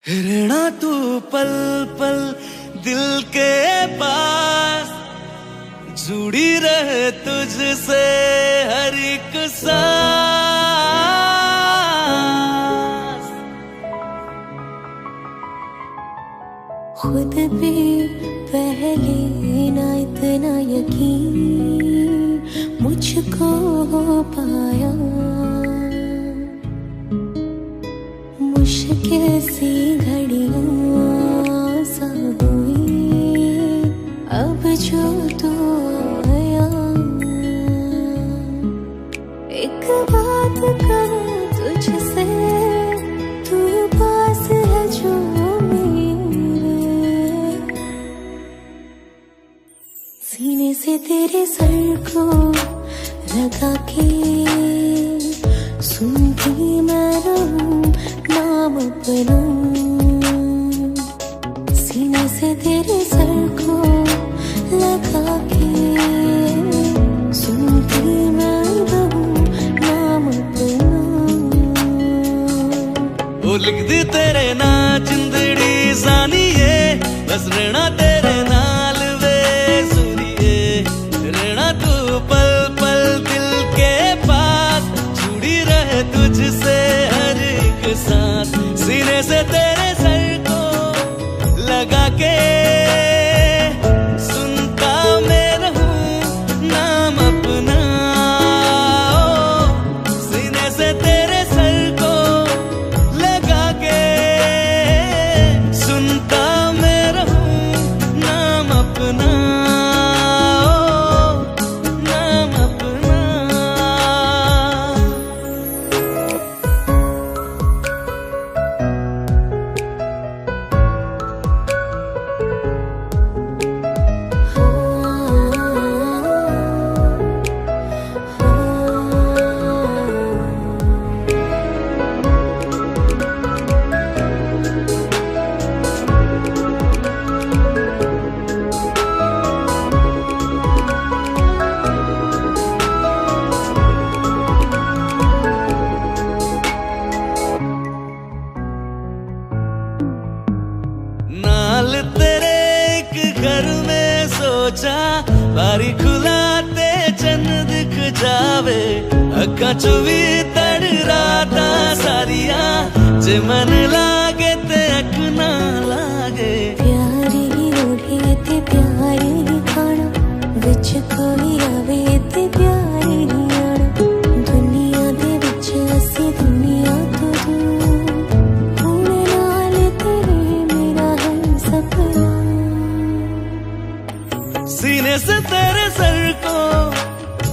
रहना तू पल पल दिल के पास, जुड़ी रहे तुझसे हर एक सांस। खुद भी पहले ना इतना यकीन मुझको हो पाया, मुश्किल सी घड़ियां सा हुई अब जो तू आया। एक बात करूं तुझसे, तू पास है जो मेरे, सीने से तेरे सर को लगा के सुनती मैं रहूं नाम अपना। सीने से तेरे सर को लगा के सुनती मैं रहूं नाम अपना। वो लिख दी तेरे ना जिंदड़ी सानिए, बस रहना तेरे नाल वे सुनिए। रहना तू पल पल दिल के पास, जुड़ी रहे तुझसे हर एक सांस। सीने से तेरे सर को लगा के सुनता मैं रहूं नाम अपना। सीने से तेरे सर को लगा के सुनता मैं रहूं नाम अपना, नाम अपना। नाल तेरे एक घर में सोचा, बारी खुलाते चन्न दिख जावे। अक्खां चो भी तड़ राता सारिया, जे मन लागे ते अख ना लागे। प्यारी ओढ़े ते प्यारी खाना, विच कोई आवे ते प्यारी आना। दुनिया दे विच असी दुनिया तो दूर, हुण नाल तेरे मेरा है सपना। सीने से तेरे सर को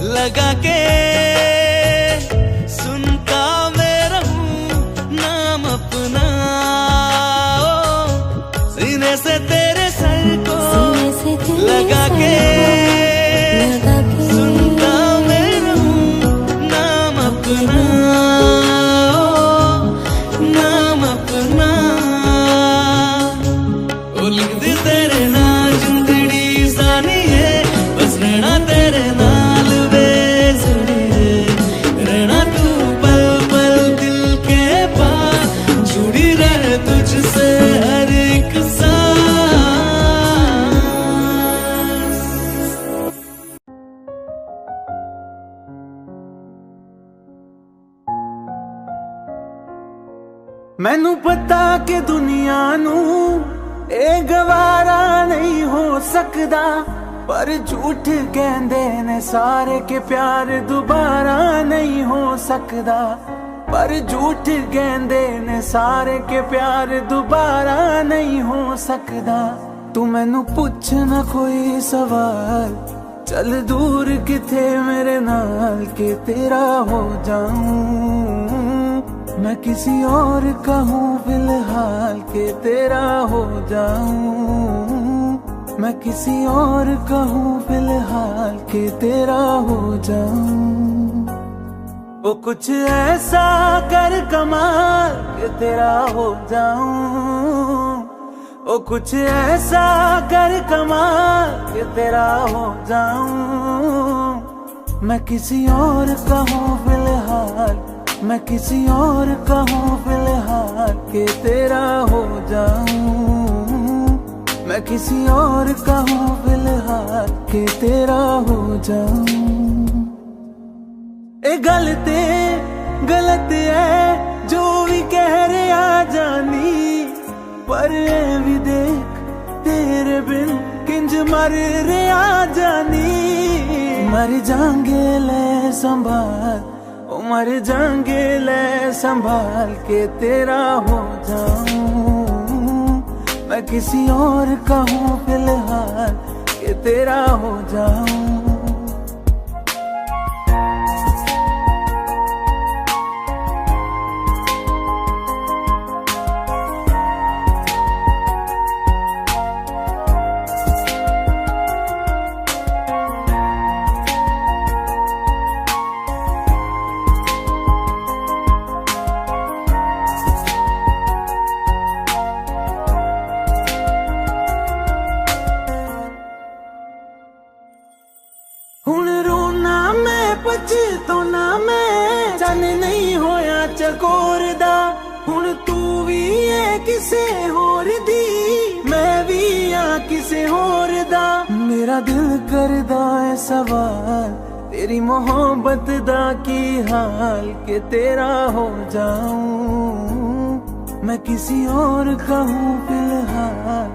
लगा के सुनता मैं रहूं नाम अपना। सीने से तेरे सर को लगा के सुनता मैं रहूं नाम अपना, नाम अपना। ओ लिख दी तेरे नाल जिंदड़ी सानिए, बस रहना तेरे नाल वे सुनिए। रहना तू पल पल दिल के पास, जुड़ी रहे तुझसे हर एक सांस। मैनू पता कि दुनिया नू ए गवारा नहीं हो सकदा, पर झूठ कहंदे ने सारे के प्यार दोबारा नहीं हो सकदा। पर झूठ कहंदे ने सारे के प्यार दोबारा नहीं हो सकदा। तू मैनू पुछ ना कोई सवाल, चल दूर किथे मेरे नाल के तेरा हो जाऊं। मैं किसी और का हूँ फिलहाल के तेरा हो जाऊं। मैं किसी और का हूँ फिलहाल के तेरा हो जाऊं। वो कुछ ऐसा कर कमाल के तेरा हो जाऊं। वो कुछ ऐसा कर कमाल के तेरा हो जाऊं। मैं किसी और का हूँ फिलहाल, मैं किसी और का हूँ फिलहाल के तेरा हो जाऊं, मैं किसी और का हूँ फिलहाल के तेरा हो जाऊं। ए गलत है जो भी कह रहे आ जानी, पर ए भी देख तेरे बिन किंज मर रहे आ जानी। मर जाएंगे ले संभाल, ओ मर जाएंगे ले संभाल के तेरा हो जाऊं, मैं किसी और का हूँ फिलहाल के तेरा हो जाऊं। हुण रोना मैं पछताना मैं, चन नहीं होया चकोर दा। हुण तू भी है किसे होर दी, मैं भी हाँ किसे होर दा। मेरा दिल करदा है सवाल तेरी मोहब्बत दा की हाल के तेरा हो जाऊं, मैं किसी और का हूँ फिलहाल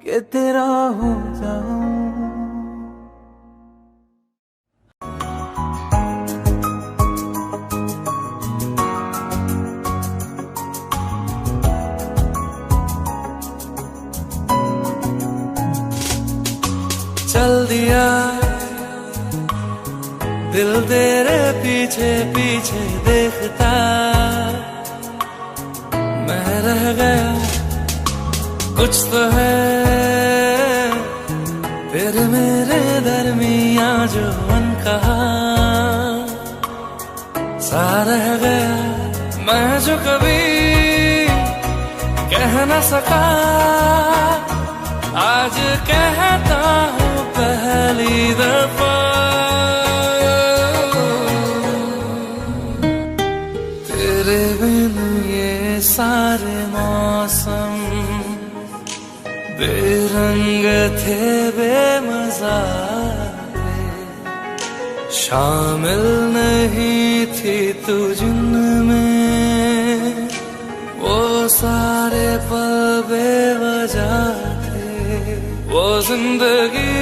के तेरा हो जाऊं। चल दिया दिल तेरे पीछे पीछे देखता, मैं रह गया कुछ तो है तेरे मेरे दरमियां जो अनकहा सा रह गया। मैं जो कभी कह न सका आज कहता हूँ पहली दफा। तेरे बिन ये सारे मौसम बेरंग थे बेमजा थे, शामिल नहीं थी तू जिनमें वो सारे पल बेवजह थे। वो जिंदगी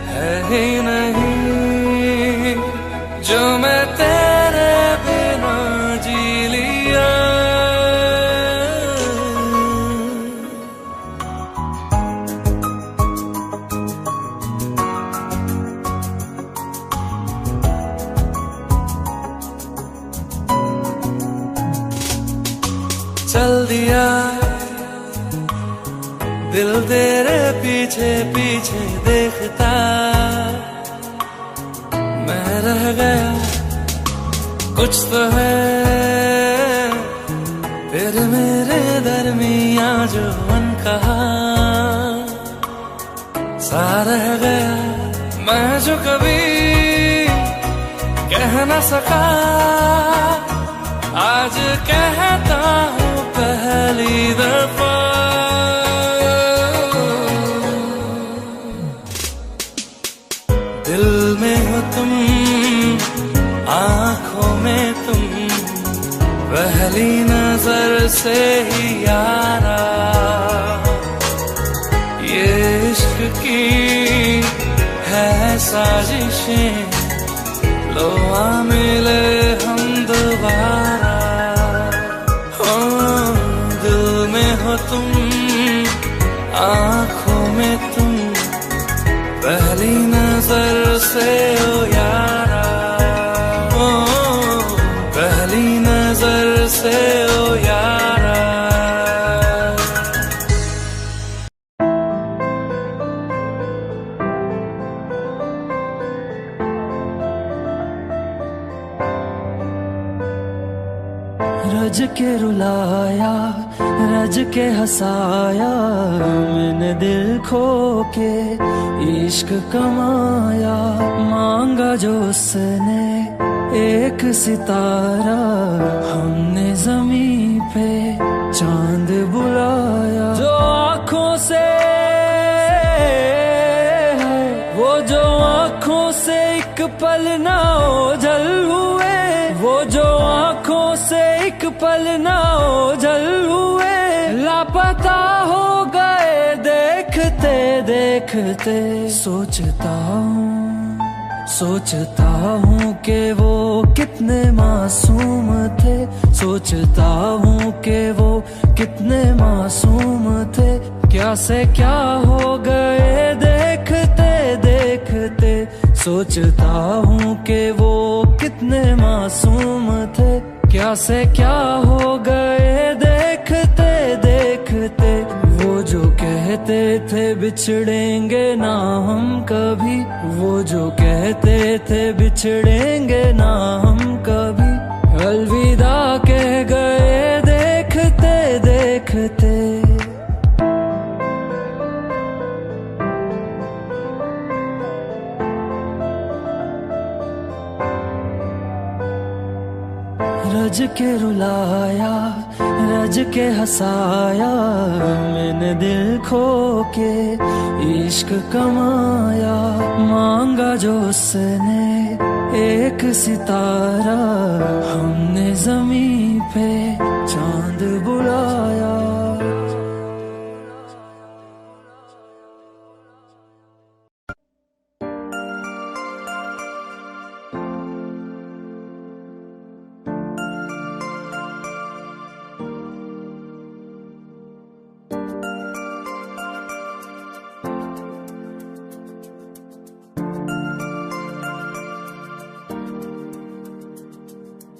है ही नहीं जो मैं तेरे बिना जी लिया। चल दिया दिल तेरे पीछे पीछे देखता, मैं रह गया कुछ तो है तेरे मेरे दरमियां जो अनकहा सा रह गया। मैं जो कभी कह न सका आज कहता हूँ पहली दफा। दिल में हो तुम आँखों में तुम, पहली नजर से ही यारा ये इश्क की है साजिशें, लो आ मिले हम दोबारा। हो दिल में हो तुम आँखों में तुम, पहली नजर से ओ यारा, ओ पहली नजर से ओ यारा। रज के रुलाया रज के हंसाया, मैंने दिल खो के इश्क कमाया। मांगा जो उसने एक सितारा, हमने जमीन पे पल ना ओझल हुए, वो जो आंखों से एक पल ना ओझल हुए, लापता हो गए देखते देखते। सोचता हूँ कि वो कितने मासूम थे, सोचता हूँ कि वो कितने मासूम थे। क्या से क्या हो गए देखते देखते। सोचता हूँ कि वो कितने मासूम थे, क्या से क्या हो गए देखते देखते। वो जो कहते थे बिछड़ेंगे ना हम कभी, वो जो कहते थे बिछड़ेंगे ना हम कभी, अलविदा कह गए देखते देखते। रज के रुलाया, रज के हंसाया, मैंने दिल खो के इश्क कमाया। मांगा जो उसने एक सितारा, हमने ज़मीं पे चांद बुलाया।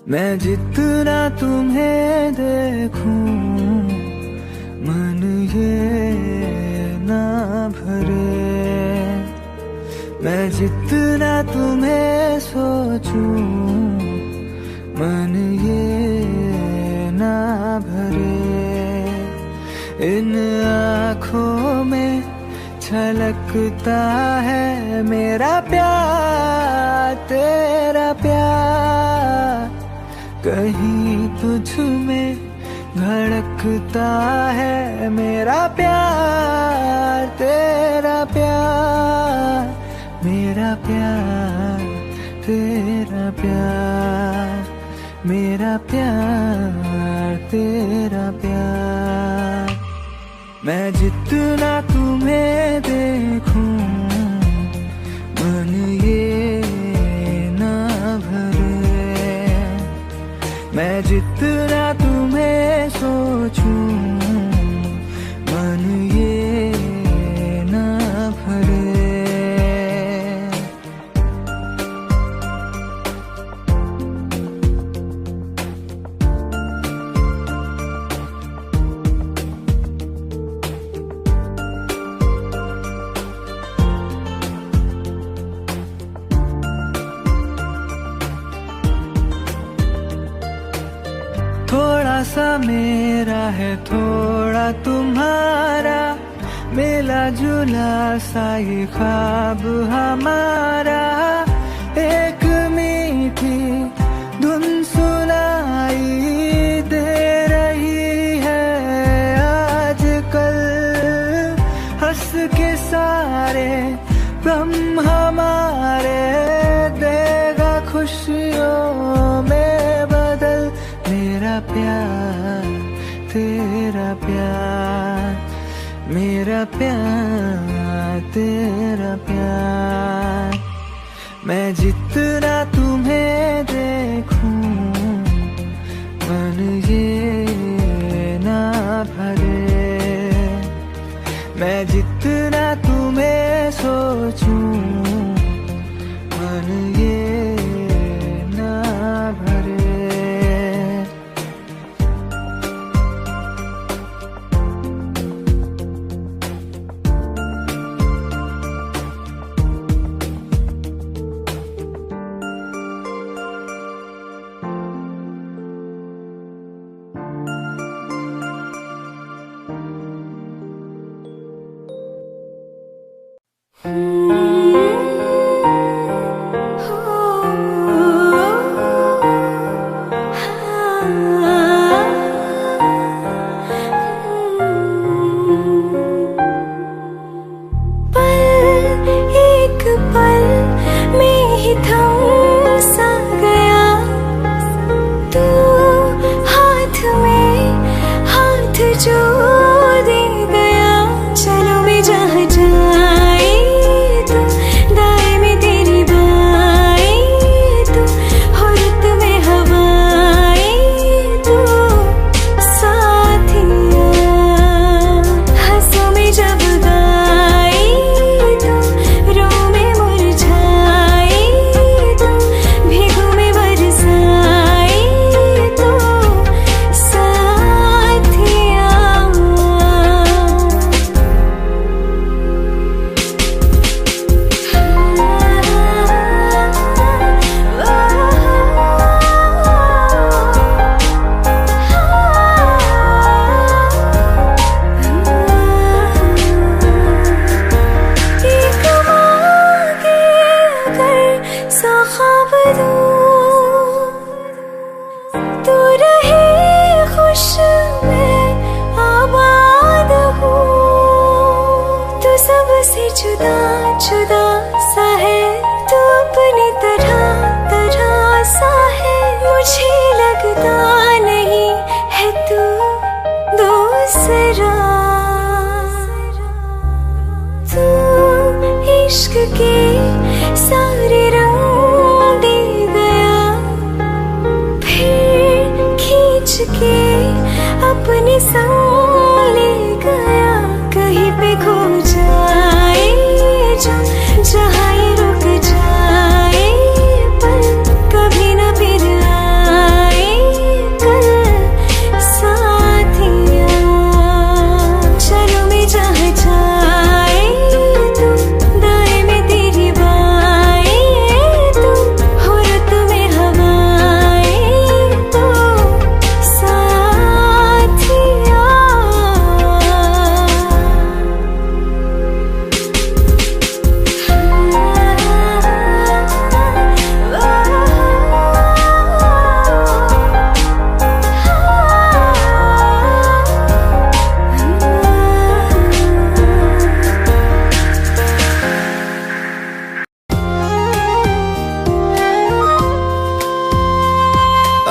मैं जितना तुम्हें देखूं, मन ये ना भरे। मैं जितना तुम्हें सोचूं, मन ये ना भरे। इन आँखों में छलकता है मेरा प्यार, तेरा प्यार। कहीं तुझ में धड़कता है मेरा प्यार, तेरा प्यार। मेरा प्यार, तेरा प्यार, मेरा प्यार, तेरा प्यार। मैं जितना तुम्हें देखूं, मन ये ना भरे। मैं जितना तुम्हें सोचूं, मन ये ना भरे। थोड़ा सा मेरा है, थोड़ा तुम्हारा, मिला जुला सा ये ख्वाब हमारा। एक मीठी धुन सुनाई दे रही है आजकल, हंस के सारे गम हमारे देगा खुशियों में बदल। मेरा प्यार, तेरा प्यार, मेरा प्यार, तेरा प्यार। मैं जितना तुम्हें देखूं, मन ये ना भरे। मैं जितना तुम्हें सोचूं, मन ये ना भरे। पल एक पल में ही था संग ले गया, कहीं पे खो जाए जो, जहाँ ये रुक जाए पर कभी न फिर आए कल साथिया। चलो मैं जहाँ जाए तू, दाएं में तेरी बाएं तू, हो रुत में हवाएं तू साथिया।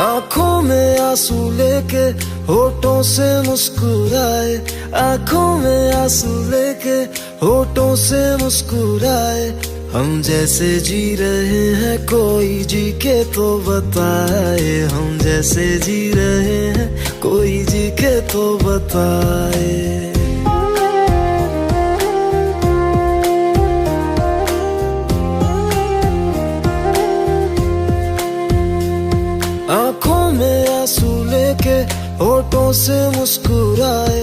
आंखों में आंसू लेके होठों से मुस्कुराए, आंखों में आंसू लेके होठों से मुस्कुराए। हम जैसे जी रहे हैं कोई जी के तो बताए, हम जैसे जी रहे हैं कोई जी के तो बताए। आंखों में आंसू लेके होठों से मुस्कुराए,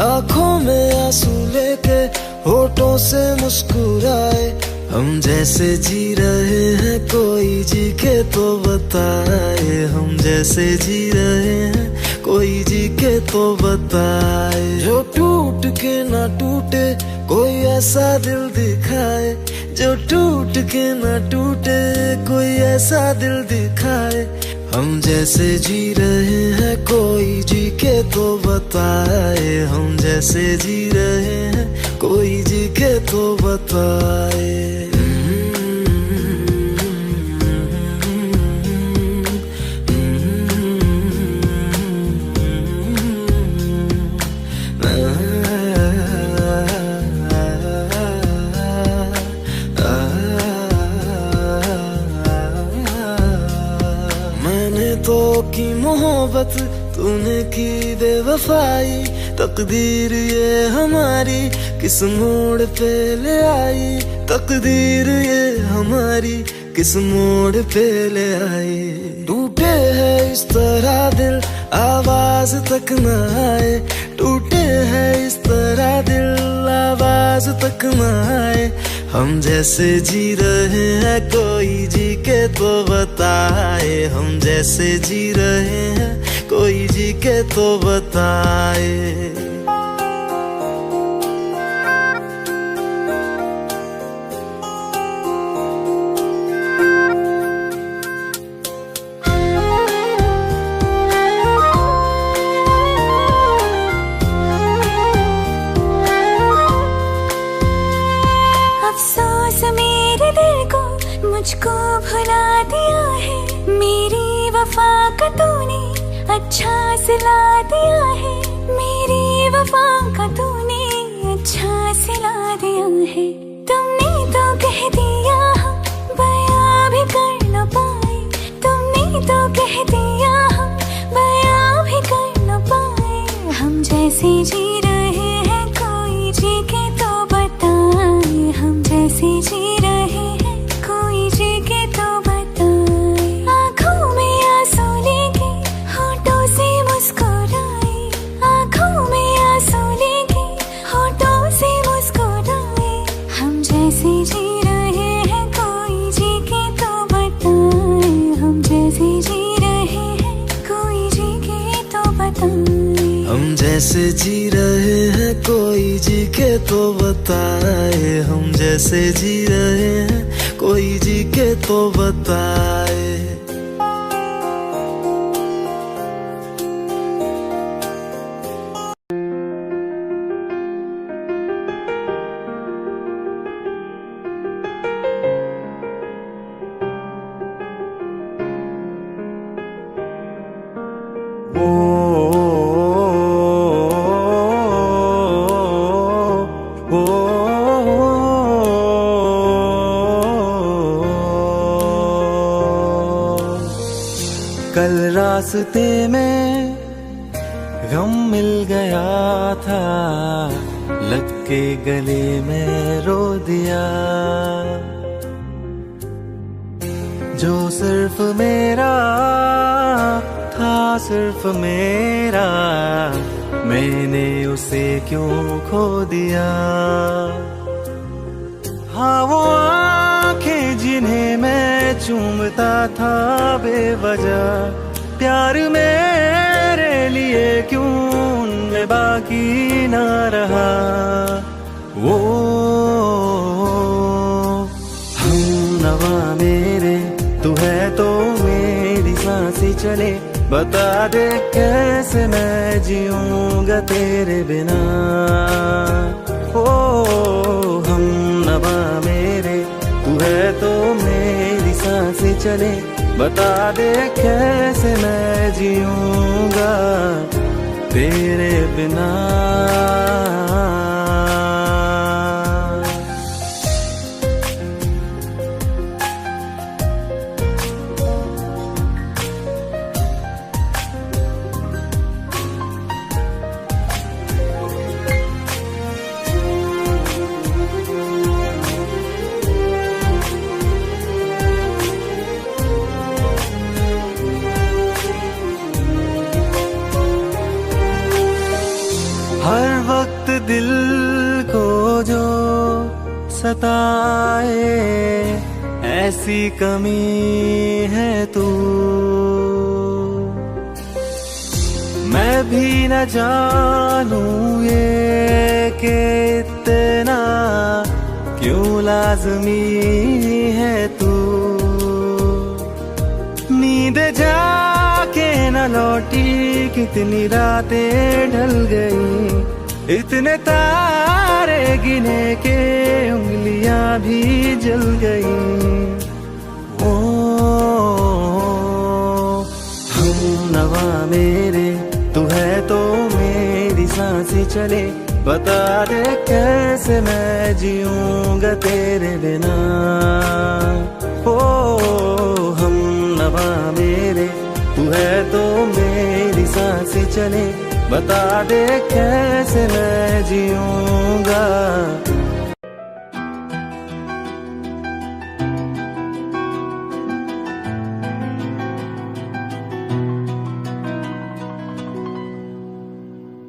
आंखों में आंसू लेके होठों से मुस्कुराए। हम जैसे जी रहे हैं कोई जी के तो बताए, हम जैसे जी रहे हैं कोई जी के तो बताए। जो टूट के ना टूटे कोई ऐसा दिल दिखाए, जो टूट के ना टूटे कोई ऐसा दिल दिखाए। हम जैसे जी रहे हैं कोई जी के तो बताए, हम जैसे जी रहे हैं कोई जी के तो बताए। तो की मोहब्बत तूने की बेवफाई, तकदीर ये हमारी किस मोड़ पे ले आई, तकदीर ये हमारी किस मोड़ पे ले आई। टूटे है इस तरह दिल आवाज तक न आए, टूटे है इस तरह दिल आवाज तक न आए। हम जैसे जी रहे हैं कोई जी के तो बताए, हम जैसे जी रहे हैं कोई जी के तो बताए। अफसोस मेरे दिल को मुझको भुला दिया है, मेरी वफा का तूने अच्छा सिला दिया है, मेरी वफा का तूने अच्छा सिला दिया है। तुमने तो कह दिया हम बयां भी कर न पाए, तुमने तो कह दिया हम बयां भी कर न पाए। हम जैसे जी रहे हैं कोई जी के तो बताए, हम जैसे जी रहे हैं कोई जी के तो बताए। आंखों में आंसू लेके होठों से मुस्कुराए, आंखों में आंसू लेके होठों से मुस्कुराए। हम जैसे जी रहे हैं कोई जी के तो बताए, हम जैसे जी रहे हैं कोई जी के तो बताए। हम जैसे जी रहे हैं कोई जी के तो बताए, हम जैसे जी रहे हैं कोई जी के तो बताए। कल रास्ते में गम मिल गया था, लग के गले में रो दिया। जो सिर्फ मेरा था, सिर्फ मेरा, मैंने उसे क्यों खो दिया। हाँ वो आंखें जिन्हें मैं चूमता था बेवजह, प्यार मेरे लिए क्यों उनमें बाकी ना रहा। वो हम नवा मेरे, तू है तो मेरी सांसें चले, बता दे कैसे मैं जीऊंगा तेरे बिना। ओ हम नवा मेरे, तू है तो मेरी सांसें चले, बता दे कैसे मैं जीऊंगा तेरे बिना। हर वक्त दिल को जो सताए, ऐसी कमी है तू। मैं भी न जानूं ये कि इतना क्यों लाज़मी है तू। नींद जाके न लौटी, कितनी रातें ढल गई, इतने तारे गिने के उंगलियां भी जल गई। ओ हम नवा मेरे, तू है तो मेरी सांसें चले, बता दे कैसे मैं जीऊंगा तेरे बिना। ओ हम नवा मेरे, तू है तो मेरी सांसें चले, बता दे कैसे मैं जीऊंगा।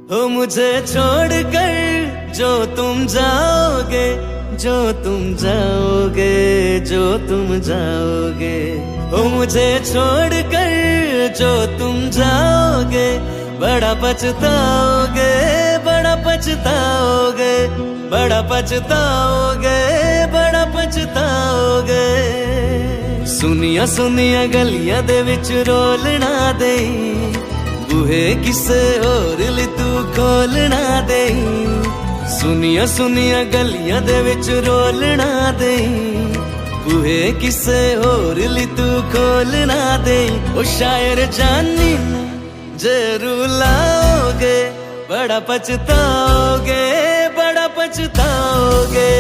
हो मुझे छोड़कर जो तुम जाओगे, जो तुम जाओगे, जो तुम जाओगे। हो मुझे छोड़कर जो तुम जाओगे, बड़ा पछताओगे, बड़ा पछताओगे, बड़ा पछताओगे, बड़ा पछताओगे। सुनिया सुनिया गलियां दे विच रोलना दे, बूहे किसे होर ली तू खोलना दे। सुनिया सुनिया गलियां दे विच रोलना दे, बूहे किसे होर ली तू खोलना दे। ओ शायर जानी जे रुलाओगे, बड़ा पछताओगे, बड़ा पछताओगे।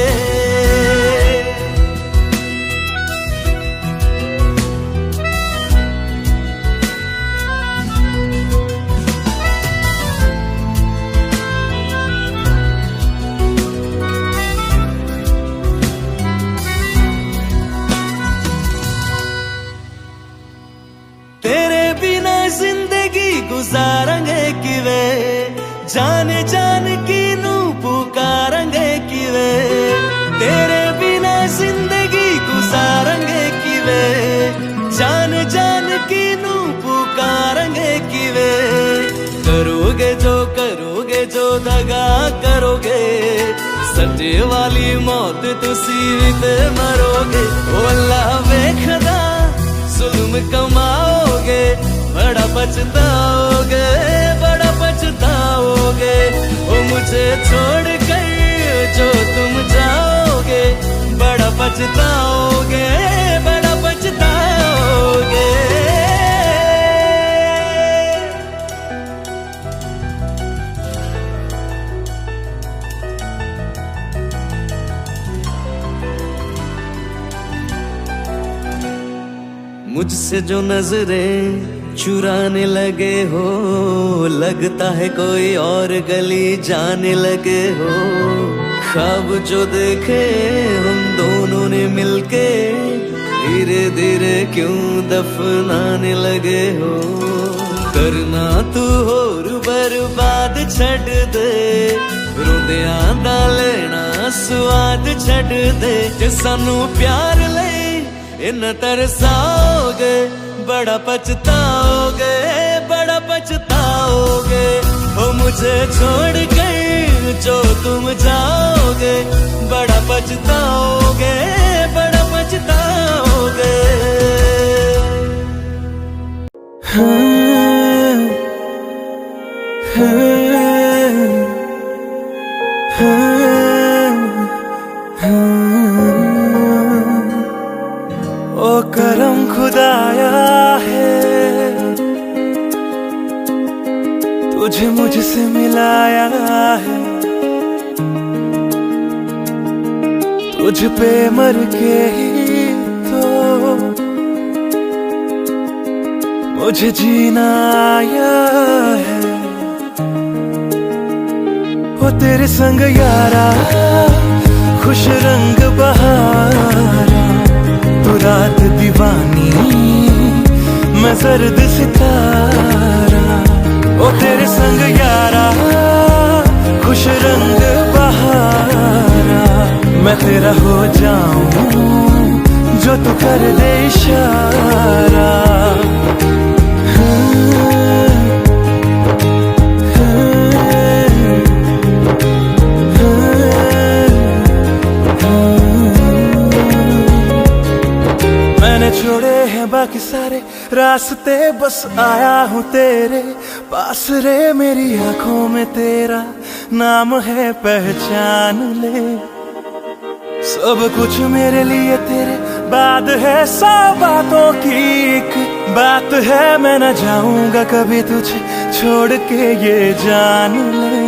तेरे बिना जिंदगी गुजारेंगे किवे, जाने जान की नू पुकारेंगे किवे। तेरे बिना जिंदगी गुजारेंगे किवे, जान जान की नू पुकारेंगे किवे। करोगे जो दगा करोगे, सजे वाली मौत तुसी ते मरोगे। ओ अल्लाह वेखदा जुल्म कमाओगे, बड़ा पछताओगे, बड़ा पछताओगे। ओ मुझे छोड़ कर जो तुम जाओगे, बड़ा पछताओगे, बड़ा पछताओगे। मुझसे जो नजरें चुराने लगे हो, लगता है कोई और गली जाने लगे हो। ख्वाब जो देखे हम दोनों ने मिलके, धीरे धीरे क्यों दफनाने लगे हो। करना तू होर बर्बाद छड़ दे, रोंदियां दा लेना स्वाद छड़ दे। जे सानू प्यार ले इन तरसाओगे, बड़ा पछताओगे, बड़ा पछताओगे। हो मुझे छोड़ कर जो तुम जाओगे, बड़ा पछताओगे, बड़ा पछताओगे। ओ करम खुदाया है, तुझे मुझसे मिलाया है। तुझ पे मर के ही तो मुझे जीना आया है। वो तेरे संग यारा, खुश रंग बहारा, तू रात दीवानी, मैं जर्द सितारा। ओ तेरे संग यारा, खुश रंग बहारा, मैं तेरा हो जाऊं जो तू कर दे इशारा। मैंने छोड़े हैं बाकी सारे रास्ते, बस आया हूँ तेरे पास रे। मेरी आंखों में तेरा नाम है, पहचान ले। सब कुछ मेरे लिए तेरे बाद है, 100 बातों की एक बात है। मैं न जाऊंगा कभी तुझे छोड़ के, ये जान ले।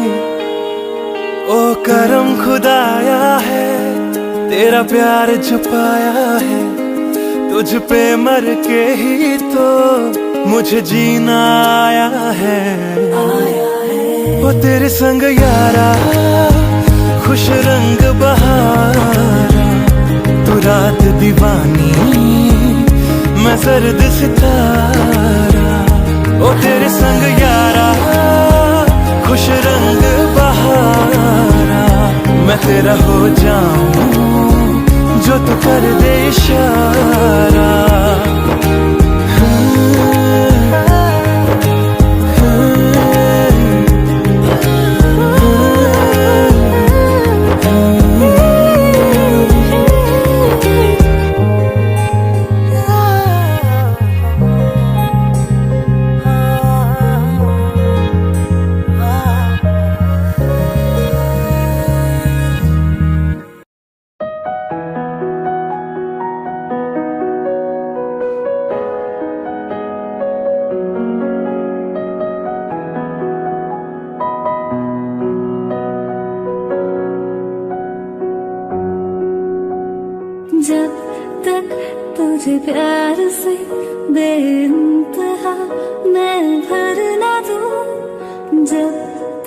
ओ करम खुदाया है, तेरा प्यार छुपाया है। तुझ पे मर के ही तो मुझे जीना आया है। वो तेरे संग यारा, खुश रंग बहारा, तू रात दीवानी, मैं जर्द सितारा। ओ तेरे संग यारा, खुश रंग बहारा, मैं तेरा हो जाऊं जो तू कर दे इशारा। जब तक तुझे प्यार से बेइंतहा मैं भर ना दूं, जब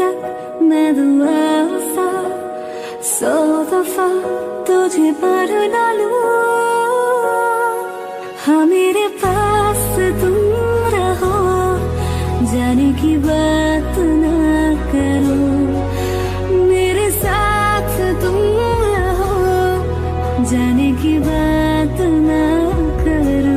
तक मैं दुआ सा 100 दफा तुझे पर ना लूं। हाँ मेरे पास तुम रहो, जाने की बात ना करो। मेरे साथ तुम रहो, जाने की बात ना करो।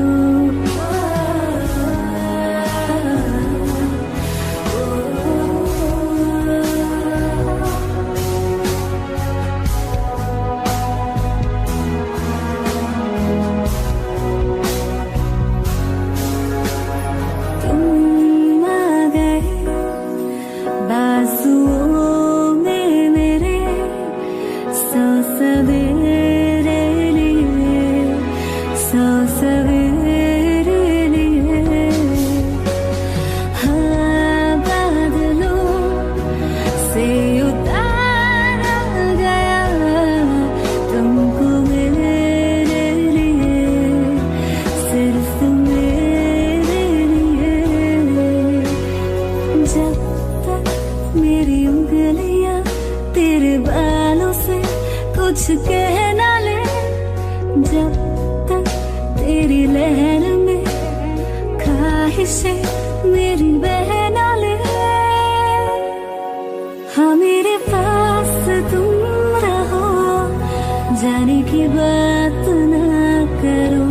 तुम आ गए बाजुओं में मेरे, 100 सवेरे लिए, 100 सवेरे लिए। हाँ बादलों से उतारा गया तुमको मेरे लिए, सिर्फ मेरे लिए। उंगलियां तेरे बालों से कुछ कह ना ले, जब तक तेरी लहर में ख्वाहिशें मेरी बह ना ले। हाँ मेरे पास तुम रहो, जाने की बात ना करो,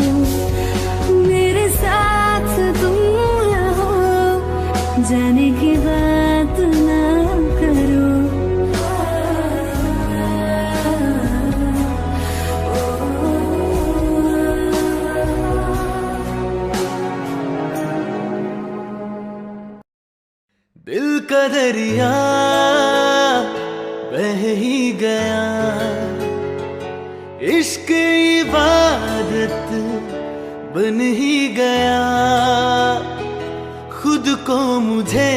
मेरे साथ तुम रहो, जाने की बात ना करो। दिल का दरिया बह ही गया, इश्क इबादत बन ही गया, खुद को मुझे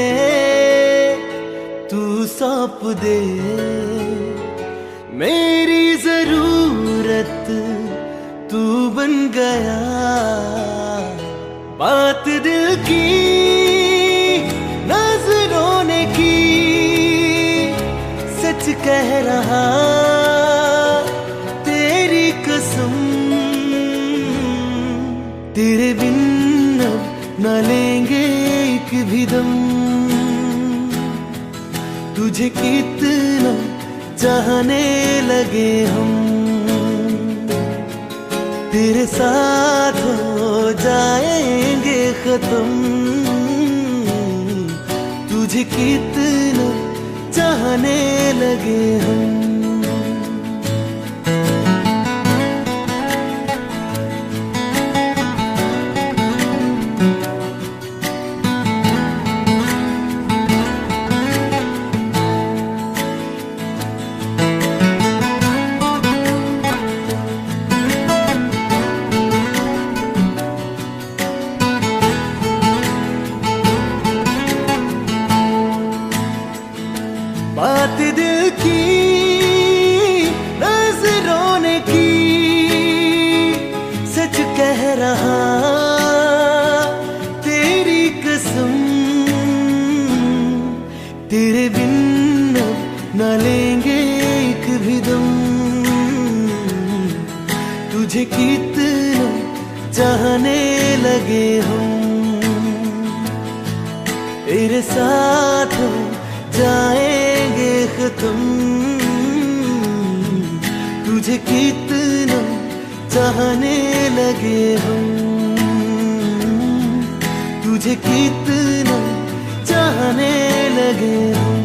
तू सौंप दे, मेरी जरूरत तू बन गया। बात दिल की नजरों ने की, सच कह रहा तेरी कसम, तेरे बिन अब न लेंगे एक भी दम। तुझे कितना चाहने लगे हम, तेरे साथ हो जाएंगे खत्म। तुझे कितना चाहने लगे हम। बात दिल की नजरों ने की, सच कह रहा तेरी कसम, तेरे बिन अब न लेंगे एक भी दम। तुझे कितना चाहने लगे हम, तेरे साथ जाएंगे खत्म। तुझे कितना चाहने लगे हम, तुझे कितना चाहने लगे हम।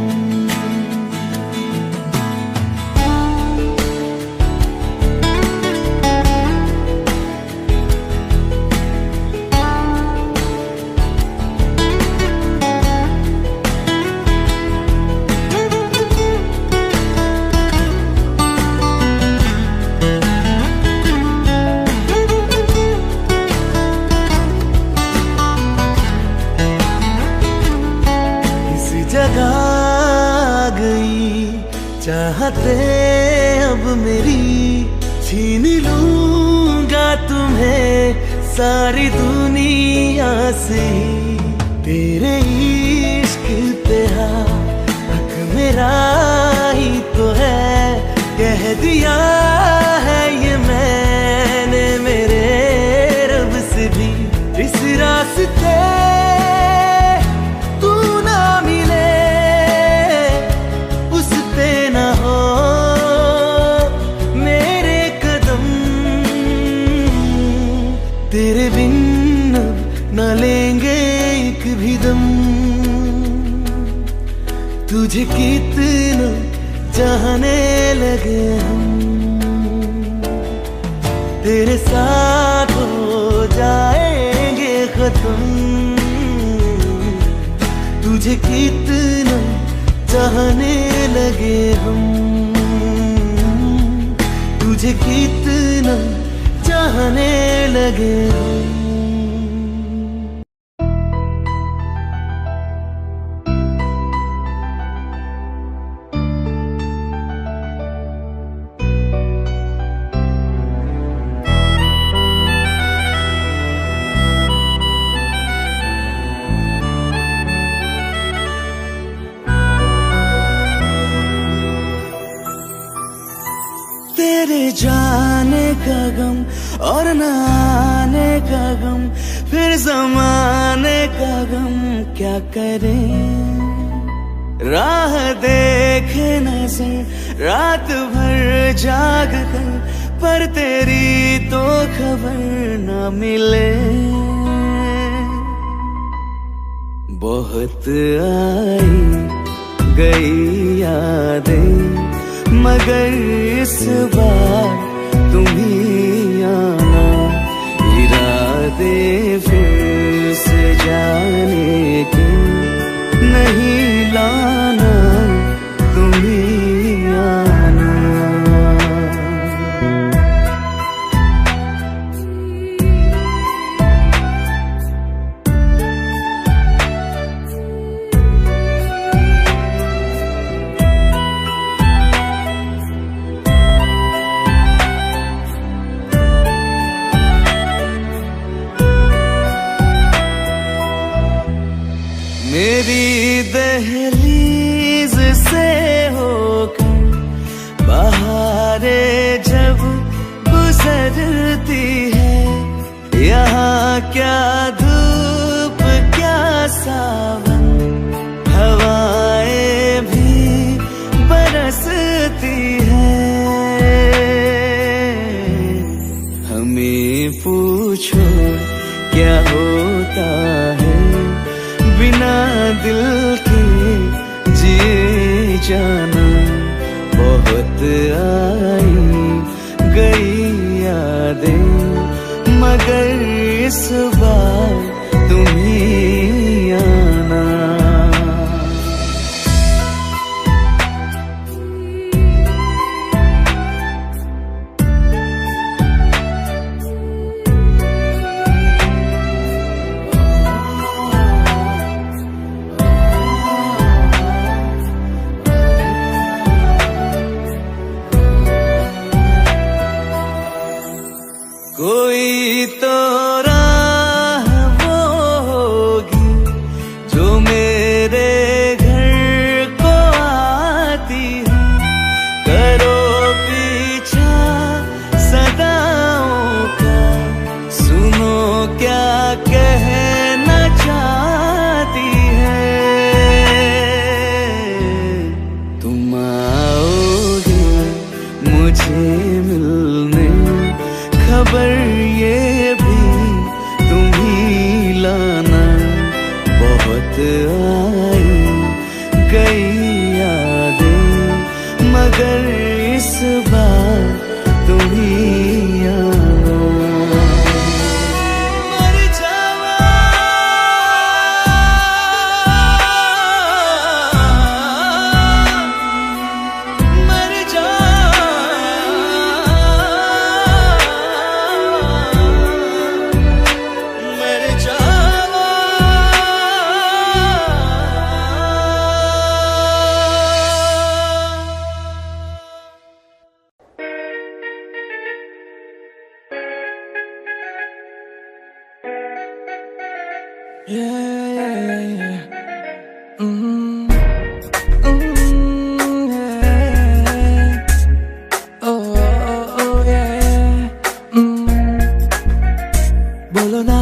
जगा गई चाहते अब मेरी, छीन लूंगा तुम्हें सारी दुनिया से। तेरे इश्क पे हक मेरा ही तो है, कह दिया है ये मैंने मेरे रब से भी। इस रास्ते तेरे बिन अब न लेंगे एक भी दम। तुझे कितना चाहने लगे हम, तेरे साथ हो जाएंगे खत्म। तुझे कितना चाहने लगे हम, तुझे कितना चाहने लगे हम। जाने का गम और न आने का गम, फिर ज़माने का गम क्या करें। राह देखे नजर रात भर जाग कर, पर तेरी तो खबर न मिले। बहुत आई गई यादें, मगर इस बार तुम ही आना। इरादे फिर से जाने के नहीं लाना, तुम ही आना। मेरी दहलीज से होकर बहारें जब गुजरती है, यहाँ क्या धूप क्या सावन, हवाएं भी बरसती है। हमें पूछो क्या होता है बिना दिल के जिए जाना। बहुत आई गई यादें, मगर इस बार तुम ही आना। कोई तो राह वो होगी जो मेरे घर को आती है। करो पीछा सदाओं का, सुनो क्या कहना चाहती है। तुम आओगे मुझे मिलने, खबर ये भी तुम ही लाना। बहुत आई गई यादें, मगर इस बार तुम ही आना। मर जावा मर जा, बोलो ना,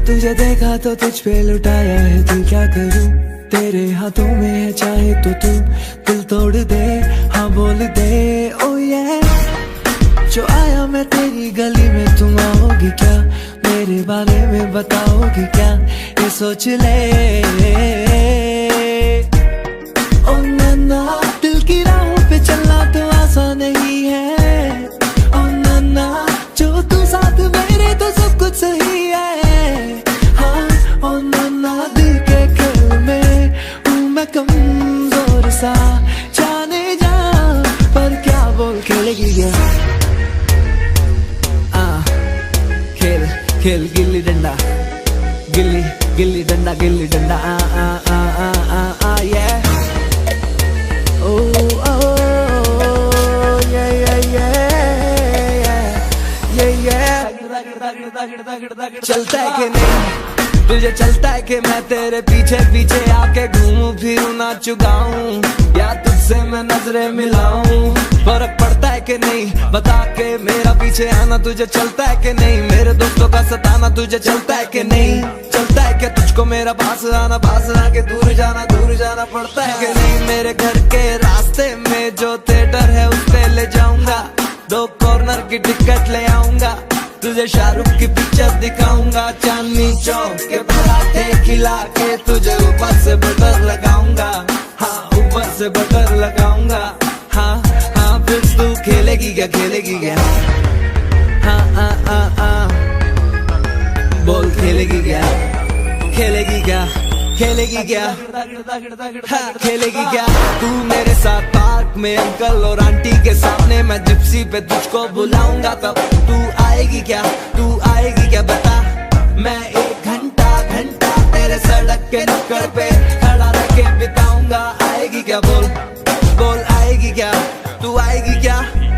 तुझे देखा तो तुझ पे लुटाया है दिल, क्या करूं। तेरे हाथों में है चाहे तो तू दिल तोड़ दे, हाँ बोल दे ओ ये। जो आया मैं तेरी गली में, तुम आओगी क्या, मेरे बारे में बताओगी क्या, ये सोच ले। ओ नन्ना, दिल की राहों पे चलना तो आसान नहीं है। ओ नन्ना, जो तू साथ मेरे तो सब कुछ सही है। हाँ ओ नन्ना, दिल के खेल में हूँ मैं कमजोर सा, जाने जा पर क्या बोल खेलेगी क्या। खेल खेल गिल्ली डंडा, गिल्ली गिल्ली डंडा, गिल्ली डंडा आ आ आ आ आ आ ये। ओ ओ ये ये ये ये ये। चलता है कि नहीं तुझे, चलता है कि मैं तेरे पीछे पीछे आके घूमूं फिरूं नाचूं गाऊं, या तुझसे मैं नजरें मिलाऊं। फर्क पड़ता है कि नहीं, बता के मेरा पीछे आना तुझे चलता है कि नहीं, मेरे दोस्तों का सताना तुझे चलता है कि नहीं, चलता है क्या तुझको मेरा पास आके दूर जाना पड़ता है कि नहीं। मेरे घर के रास्ते में जो थिएटर है उस पे ले जाऊंगा, 2 कॉर्नर की टिकट ले आऊंगा, तुझे शाहरुख की पिक्चर दिखाऊंगा, चांदनी चौक के पराठे खिला के तुझे ऊपर से बटर लगाऊंगा, हाँ ऊपर से बटर लगाऊंगा, हाँ हाँ फिर तू खेलेगी क्या हाँ हाँ हाँ हाँ बोल खेलेगी क्या हाँ खेलेगी क्या तू मेरे साथ पार्क में अंकल और आंटी के सामने, मैं जिप्सी पे तुझको बुलाऊंगा, तब तू आएगी क्या बता, मैं 1 घंटा तेरे सड़क के नुक्कड़ पे खड़ा रह के बिताऊंगा, आएगी क्या बोल आएगी क्या, तू आएगी क्या,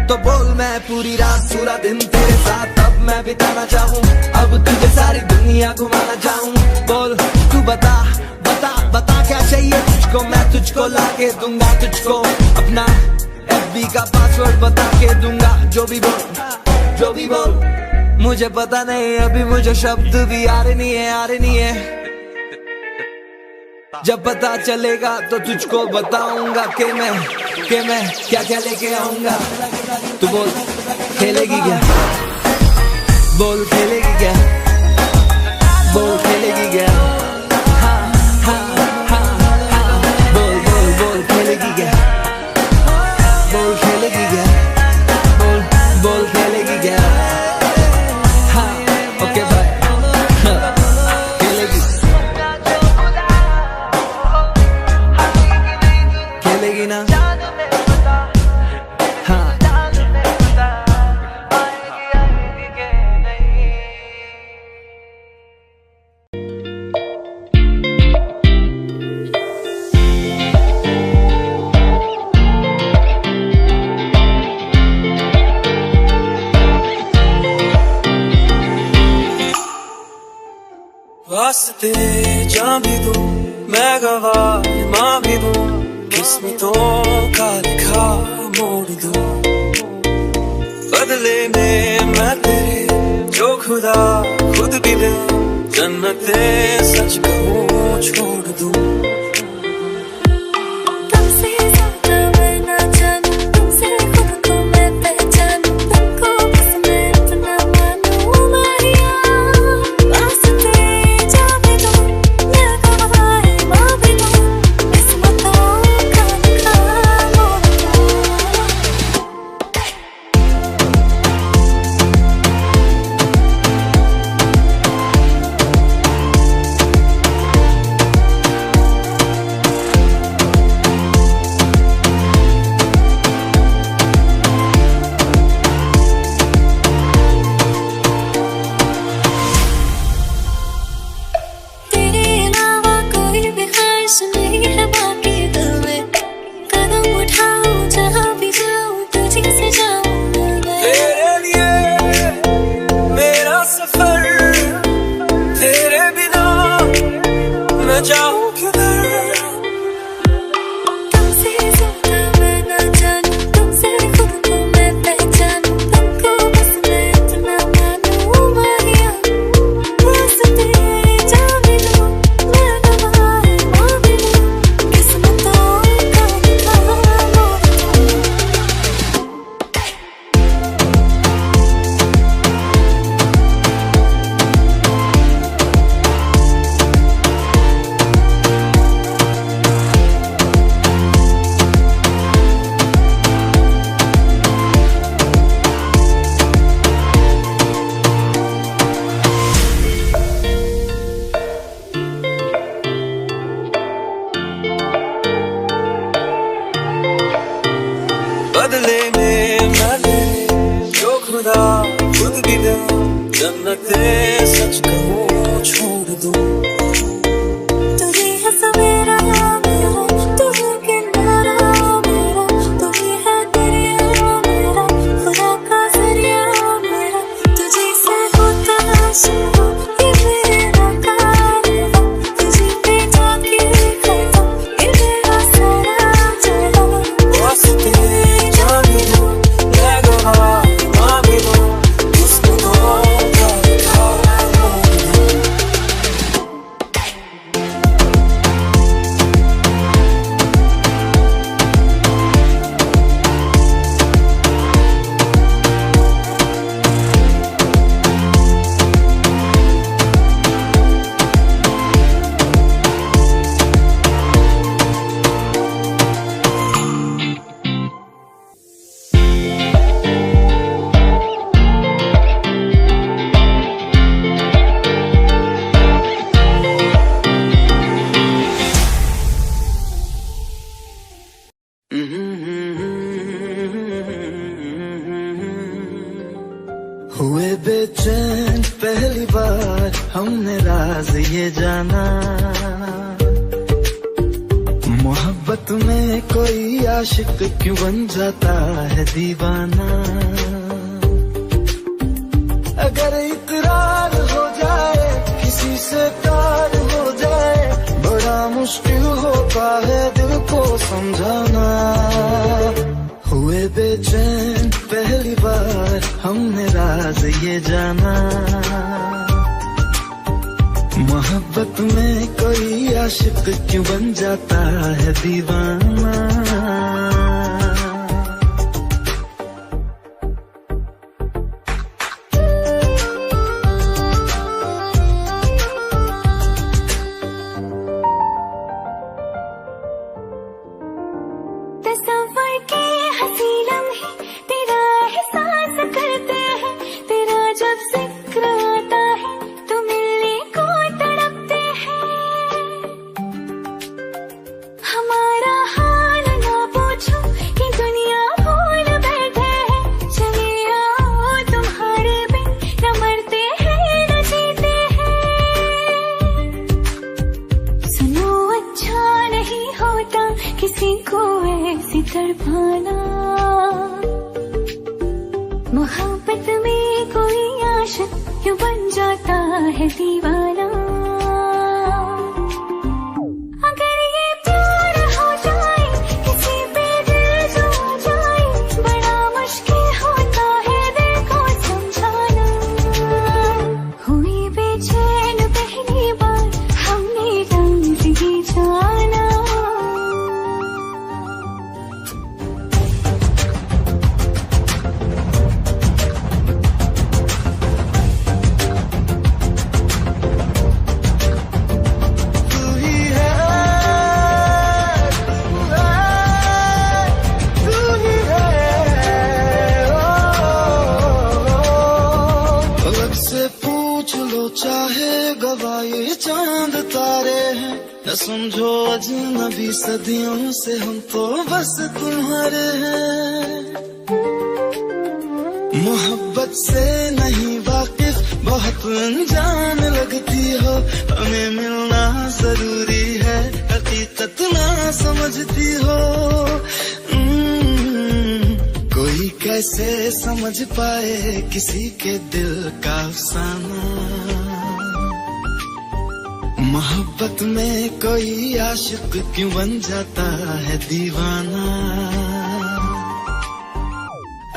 तो बोल मैं पूरी रात पूरा दिन तेरे साथ अब मैं बिताना चाहूँ, अब तुझे सारी दुनिया घुमाना चाहूँ, बोल तू बता क्या चाहिए तुझको, मैं तुझको ला के दूंगा, तुझको अपना FB का पासवर्ड बता के दूंगा, जो भी बोल मुझे पता नहीं अभी मुझे शब्द भी आ रहे नहीं है, जब पता चलेगा तो तुझको बताऊंगा कि मैं क्या लेके आऊंगा, तू बोल खेलेगी क्या, बोल खेलेगी क्या, बोल खेलेगी क्या, हाँ हाँ हाँ हाँ बोल खेलेगी क्या, बोल खेलेगी क्या, बोल खेलेगी क्या, हाँ ओके बाय खेलेगी ना हाँ वास्ते जान भी दूं मैं गवाह माँ भी दूं, किस्मतों का लिखा मोड़ दूं, बदले में मैं तेरे जो खुदा खुद भी दे, जन्नते सच कहूँ छोड़ दूं। बदले में मैं जो खुदा खुद भी दे, जन्नते सच कहूँ छोड़ दूँ। तू ही है सवेरा मेरा, तू ही किनारा मेरा, तू ही है दरिया मेरा, खुदा का जरिया मेरा, तुझे से होता शुरू ये मेरा कारवां, तुझे पे जाके खत्म ये मेरा सारा जहां। वास्ते जान दूं मैं हुए बेचैन पहली बार हमने राज ये जाना, मोहब्बत में कोई आशिक क्यों बन जाता है दीवाना। अगर इकरार हो जाए किसी से प्यार हो जाए, बड़ा मुश्किल होता है दिल को समझाना। हुए बेचैन पहली बार हमने राज ये जाना, मोहब्बत में कोई आशिक क्यों बन जाता है दीवाना। तस्वर के हंसी लम्हे तेरा एहसास करते हैं, तेरा जब जिक्र आता है तो मिलने को तड़पते हैं। हमारा हाल ना पूछो कि दुनिया भूल बैठे हैं, चले आओ तुम्हारे बिन न मरते हैं न जीते हैं। सुनो अच्छा नहीं होता किसी को ऐसी तड़पाना, मोहब्बत में कोई आशिक क्यों बन जाता है दीवाना। अगर ये प्यार हो जाए किसी पे दिल जो जाए, बड़ा मुश्किल होता है दिल को समझाना। हुई बेचैन पहली बार हमने राज ये जाना। चाहे गवाए चांद तारे हैं, न समझो अजनबी सदियों से हम तो बस तुम्हारे हैं। मोहब्बत से नहीं वाकिफ बहुत अनजान लगती हो, हमें मिलना जरूरी है हकीकत ना समझती हो। कोई कैसे समझ पाए किसी के दिल का अफसाना, मोहब्बत में कोई आशिक क्यों बन जाता है दीवाना।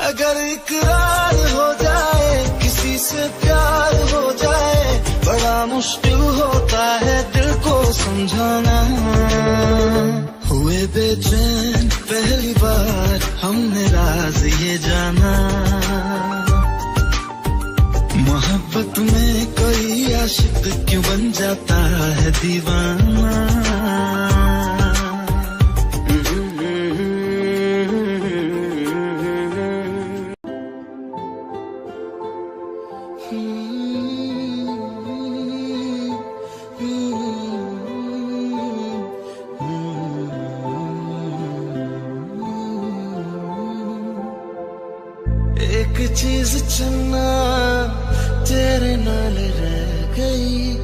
अगर इकरार हो जाए किसी से प्यार हो जाए, बड़ा मुश्किल होता है दिल को समझाना। हुए बेचैन पहली बार हमने राज ये जाना, मोहब्बत में कोई आशिक क्यों बन जाता है दीवाना। एक चीज चन्ना तेरे नाल रह गई,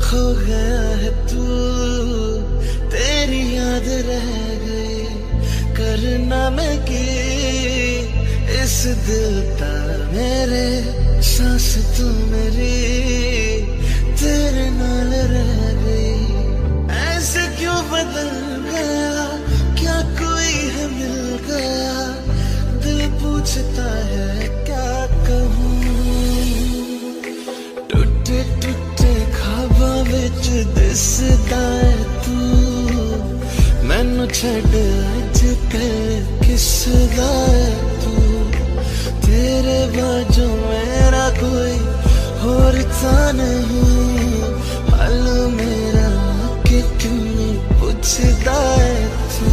खो गया है तू तेरी याद रह गई। करना मैं की इस दिल ता मेरे सांस तू मेरी तेरे नाल रह गई। ऐसे क्यों बदल गया, क्या कोई है मिल गया, दिल पूछता है क्या कहूँ। टूटे टूटे ख्वाबां विच दिसदा है तू, मैनू छड्ड अज कल किसदा है तू। तेरे बाजू मेरा कोई होर था नहीं, हाल मेरा कि क्यों पूछदा है तू।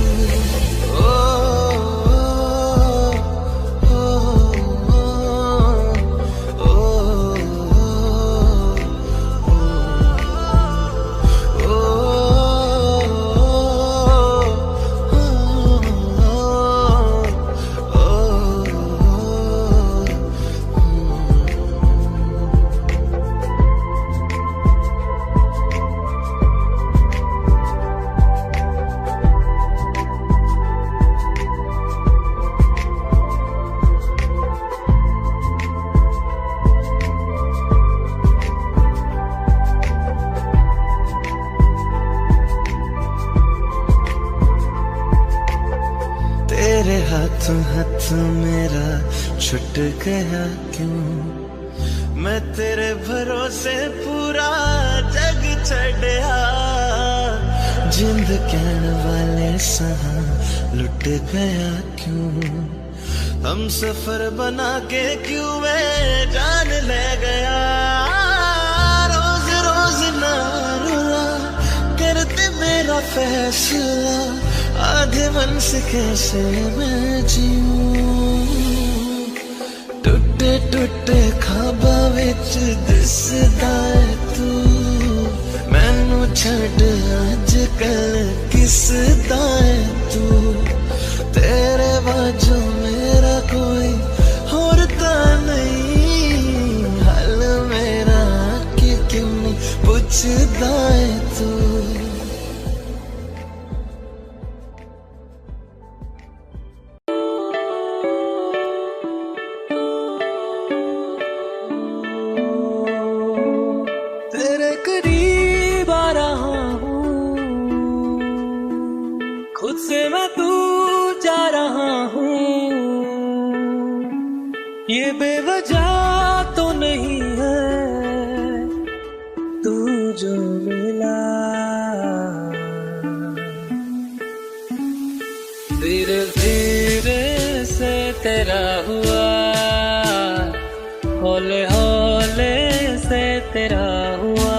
तेरे हाथ हाथ मेरा छुट गया क्यों, मैं तेरे भरोसे पूरा जग छड़या, जिंद कहण वाले सहा लुट गया क्यों, हम सफर बना के क्यों वे जान ले गया, रोज रोज ना रुला करते मेरा फैसला, आधे मन से कैसे मैं जीऊं, टुटे टुटे ख्वाबा विच दिसदा है तू, मैनू छड़ अज कल किसदा है तू, तेरे बाजू मेरा कोई होर तां नहीं, हाल मेरा कि क्यों नहीं पुछदा है तू। तेरे करीब आ रहा हूँ, खुद से मैं दूर जा रहा हूँ, ये बेवजह तो नहीं है तू जो मिला, धीरे धीरे से तेरा हुआ, हौले हौले से तेरा हुआ,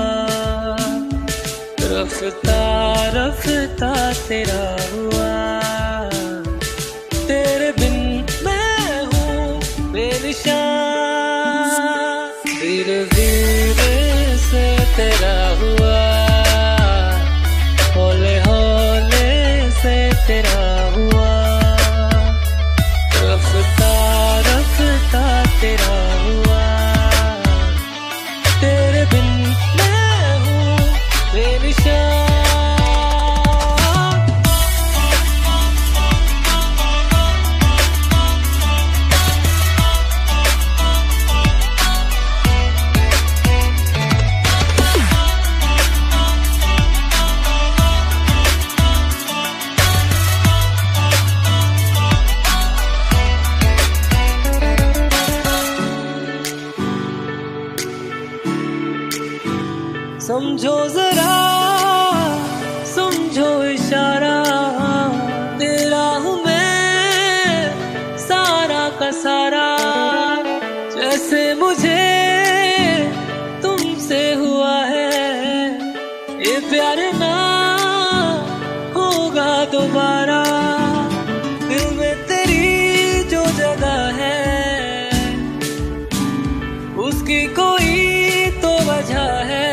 रफ्ता रफ्ता तेरा हुआ, तेरे बिन मैं हूँ बेनिशान, धीरे धीरे से तेरा हुआ, हौले हौले से तेरा हुआ, रफ्ता रफ्ता तेरा हुआ, तेरे बिन मैं हूँ बेनिशान। समझो जरा समझो इशारा, तेरा हूँ मैं सारा का सारा, जैसे मुझे तुमसे हुआ है, ये प्यार ना होगा दोबारा, दिल में तेरी जो जगह है उसकी कोई तो वजह है,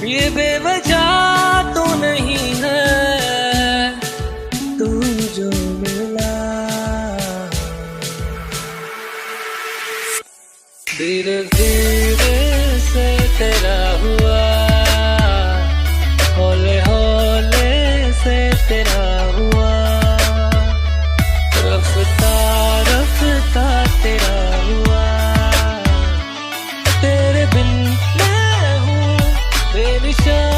ये बेवजह तो नहीं है तू जो मिला, धीरे धीरे से तेरा हुआ, हौले हौले से तेरा हुआ, रफ्ता रफ्ता तेरा हुआ, तेरे बिन मैं हूँ बेनिशान।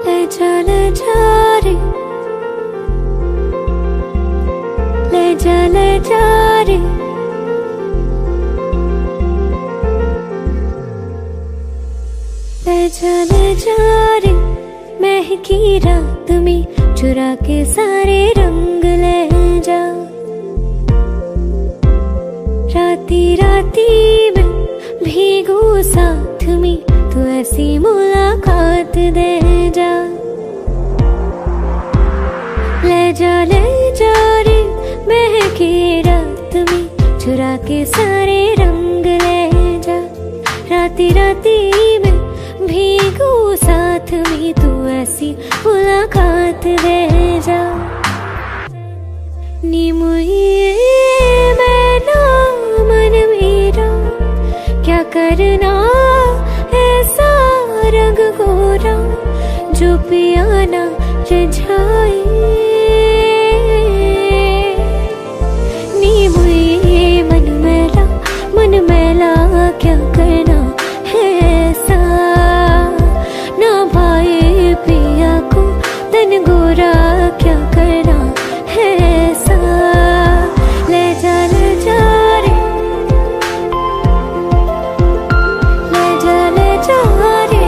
ले जा रे, ले जा रे, ले जा रे, महकी रात में चुरा के सारे रंग ले जा, राती राती में भीगू साथ में, तू ऐसी मुलाकात दे जा, ले जा रे, महकी रात में चुरा के सारे रंग ले जा, राती राती में भीगू साथ में, तू ऐसी मुलाकात दे जा, मुझे मैं ना मन मेरा क्या करना ऐसा रंग गोरा जो पियाना रिझाए। नी मुझे मन मैला क्या करना है ऐसा, ना भाई पिया को तन गोरा क्या करना है ऐसा। ले जा रे, ले जा रे।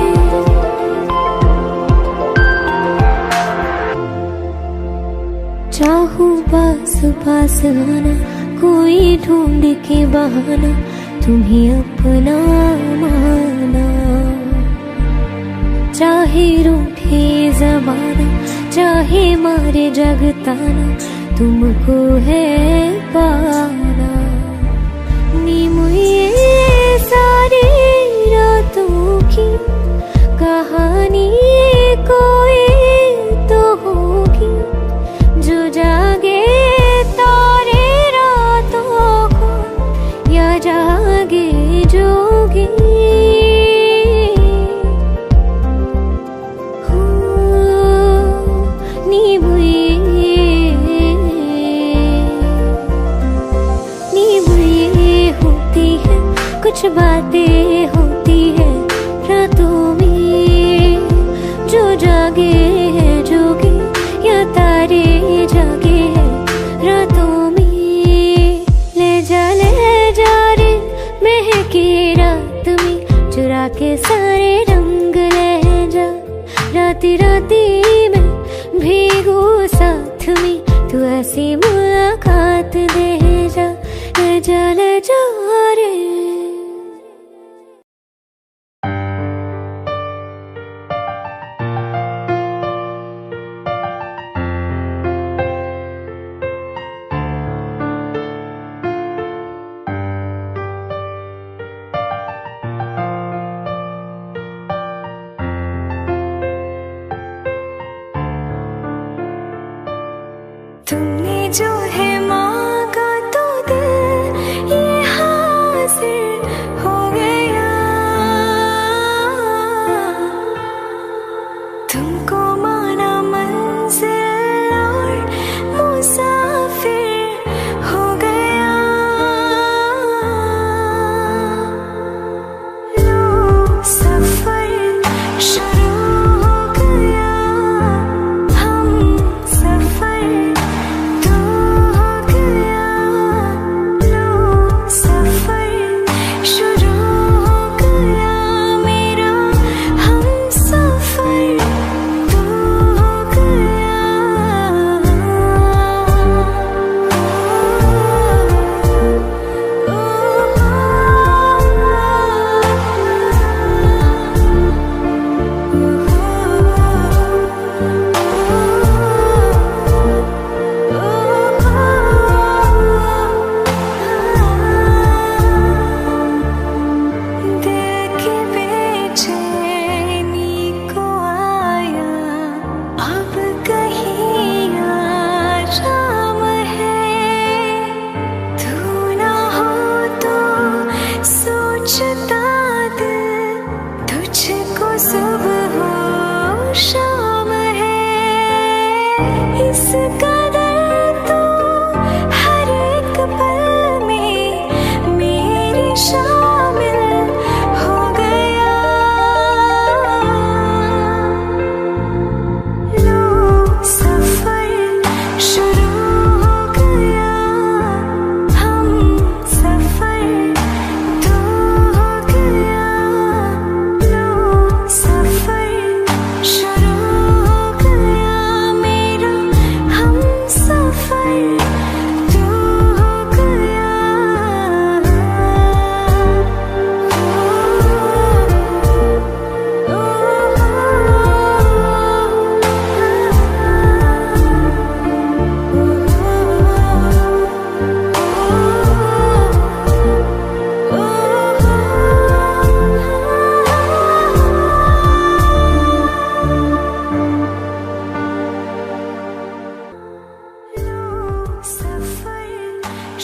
चाहूं पास पास आना, कोई ढूंढ के बहाना तुम्हें अपना माना। चाहे रूठे ज़माना, चाहे मारे जगताना, तुमको है पाना। नी मुझे सारी रातों की कहानी कोई तो होगी, जो जागे तारे रातों को या जागे जोगी। कुछ बातें होती है रातों में, जो जागे है जोगे या तारे जागे है रातों में। ले जा रे महके रात में, चुरा के सारे रंग ले जा। राती राती में भीगू साथ में, तू ऐसी मुलाकात दे जा। ले जा रे। तुमने जो है मांगा तो दिल ये हासिल हो गया। तुमको माना मंजिल और मुसाफिर हो गया। लो सफर शुरू हो गया, हम सफर तो हो गया।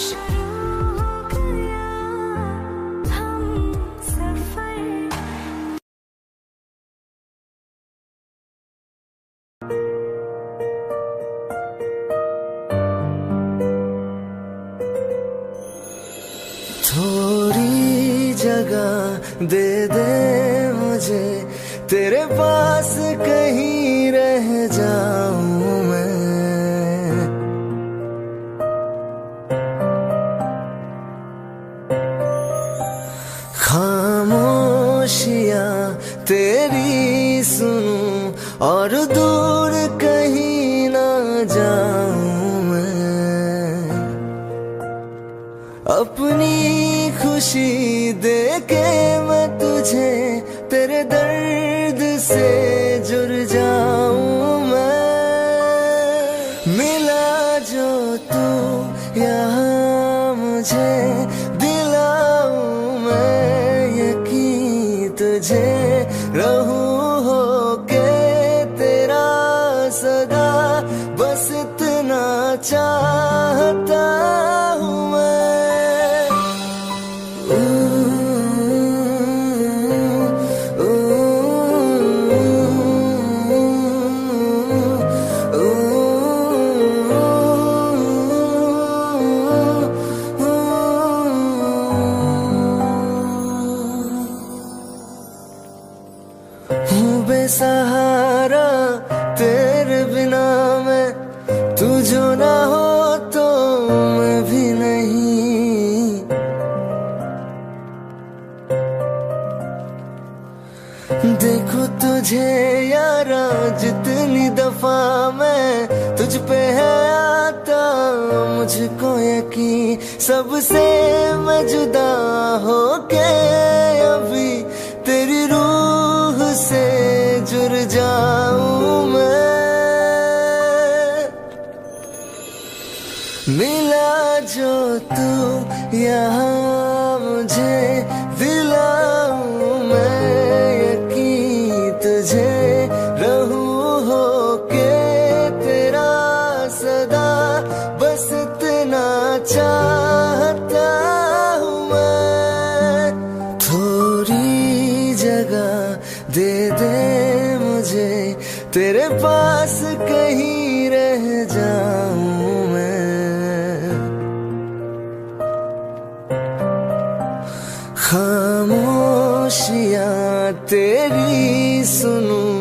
शुरू हो गया हम सफर। थोड़ी जगह दे दे मुझे, तेरे पास कहीं रह जाऊं मैं। खामोशियां तेरी सुनूं और दूर कहीं ना जाऊं मैं। अपनी खुशी दे के मैं तुझे तेरे दर्द से जुड़ जाऊं मैं। मिला जो तू यहाँ मुझे, दिलाऊं मैं यकीन तुझे। रहूं होके तेरा सदा, बस इतना चाहता हूँ मैं। हूँ बेसहारा तेरे बिना मैं, तू जो ना हो तो मैं भी नहीं। देखो तुझे यारा जितनी दफा मैं तुझ पे है आता, मुझको यकीन सबसे मैं जुदा होके अभी तेरी रूह से जुड़ जाऊं मैं। मिला जो तू यहाँ मुझे, दिलाऊं मैं यकीन तुझे। रहूं होके तेरा सदा, बस इतना चाहता हूँ मैं। थोड़ी जगह दे दे मुझे, तेरे पास कहीं रह जाऊं मैं। खामोशियां तेरी सुनूं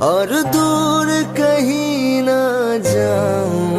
और दूर कहीं ना जाऊं